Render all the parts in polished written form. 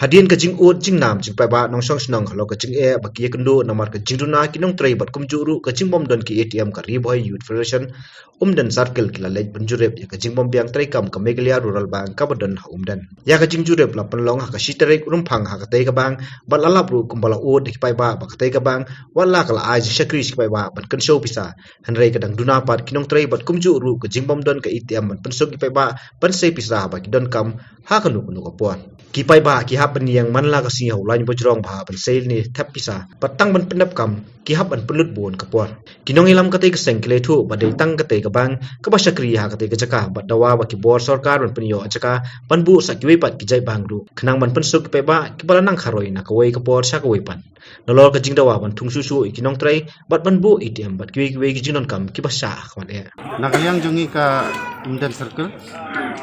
Hadian ka jing ut jing nam jing pa ba nong song snong halo ka jing e ba ki kendo namar ka jing duna ki nong trei bat kum juru ka jing bom don ki ATM ka riboy youth federation umdan circle ki la lej banjurep ya ka jing bom biang trei kam ka megalia rural bank ka badon ha umdan ya ka jing jurep la panlong ha ka shitere rum phang ha ka tei ka bang bat lalap ru kum bala ut ki pa ba ka tei ka bang wala ka la ai shakri ki pa ba ban kan show pisa han rei ka dang duna pat ki nong trei bat kum juru ka jing bom don ka ATM ban pensok ki pa ba ban sei pisa ba ki don kam ha ka nu ka puan ki pai ba ki hap yang man la ka si ho lain bojrong ba ban sale ni thap pisa patang ban pendap kam ki hap ban pelut bon ka por kinong ilam ka te ka seng kle thu ba de tang ka te ka bang ka ba sakri ha ka te ka jaka ba dawa ba ki bor sarkar ban penyo jaka ban bu sa ki we pat ki jai bang ru khnang ban pensuk pe ba ki bala nang kharoi na ka we ka por sa ka we pan nolor ka jing dawa ban thung su su kinong trai bat ban bu ATM bat ki we ki jinon kam ki ba sa khwan e Nakaliang jungi ka Umdan Circle,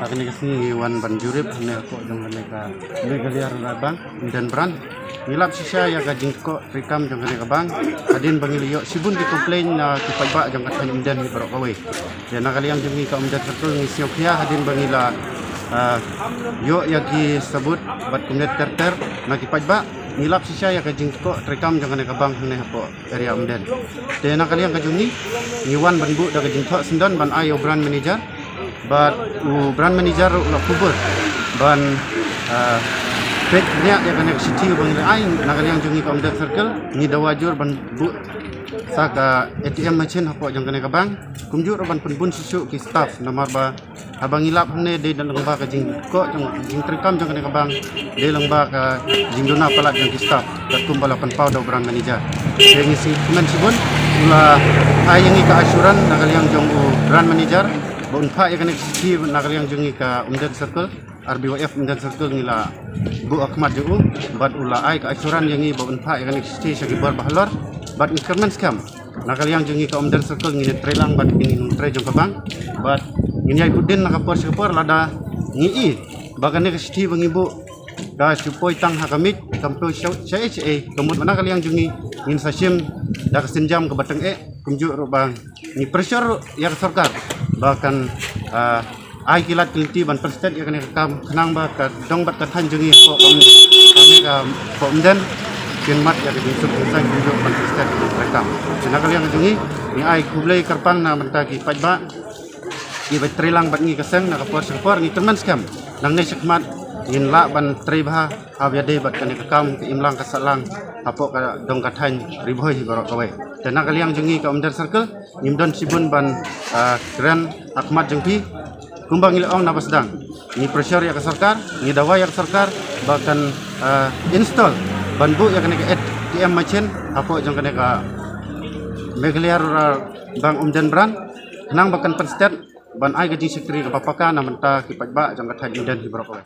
akan ikasni wan banjurip ne ko jong ka legaliar labang Umdan Brand. Nilap sisa ya ka jingko rekam jong ka bang. Adin bangiliyo sibun di komplain na ki paiba jong ka Umdan ni barok kawe. Ya nakaliang jungi ka Umdan Circle ni siokya adin bangila yo ya ki sebut bat kunet terter na ki paiba nilap sisa ya ka jingko rekam jong ka bang ne hapo area Umdan. De nakaliang ka jungi Iwan banbu daga jingko sendon ban ayo brand manager but brand manager la kubur ban pet nya ya kan city bang ai nakaliang jungi ka Umdan Circle ni dawajur ban bu saka ATM machine hapo jang kana ka bang kumjur ban punbun susu ki staff namar ba abang ilap ne de dalang ba ka jingko jing rekam jang kana ka bang de lang ba ka jingduna palat jang ki staff tatum balapan pau da brand manager yang isi men sibun ula ayangi ka asuran nakaliang jong brand manager bon pa ya kana city nakaliang jungi ka Umdan Circle RBWF Umdan Circle ngila Bu Ahmad ju bad ula ai ka asuran yangi bon pa ya kana city sagi bar bahalor bad increment scam nakaliang jungi ka Umdan Circle ngini trelang bad ngini tre jong ka bang bad ngini ai budin nakapor sekapor lada ngi bagane ka city bangibu da supoi tang hakamit kampo CHA kemud mana kaliang jungi ngin sasim da kesenjam ke batang kumju bang ni pressure ya sarkar bahkan ai kilat kilti ban perstet ya kan kam kenang ba ka dong bat ka jungi ko kami ka Umdan kin mat ya di sub sang kumju ban perstet rekam sina kaliang jungi ni ai kublai karpang na mentagi pajba i batrelang bat ngi kaseng na kapor sekapor ni teman skam nang ne sekmat in la ban tribha abyade bat kan kam ke imlang kasalang apo ka dong kathan riboy barok kawe dan nakaliang jungi ka Umdan Circle nimdon sibun ban keren Ahmad jengpi kumbang ilong na basdang ni pressure ya ka sarkar ni dawa ya ka sarkar bahkan install banbu ya kan ATM machine apo jong kan ka megalia bang Umdan Brand nang bahkan penstet ban ai gaji sekretari ka papaka na menta ki pajba jong kathan Umdan barok kawe.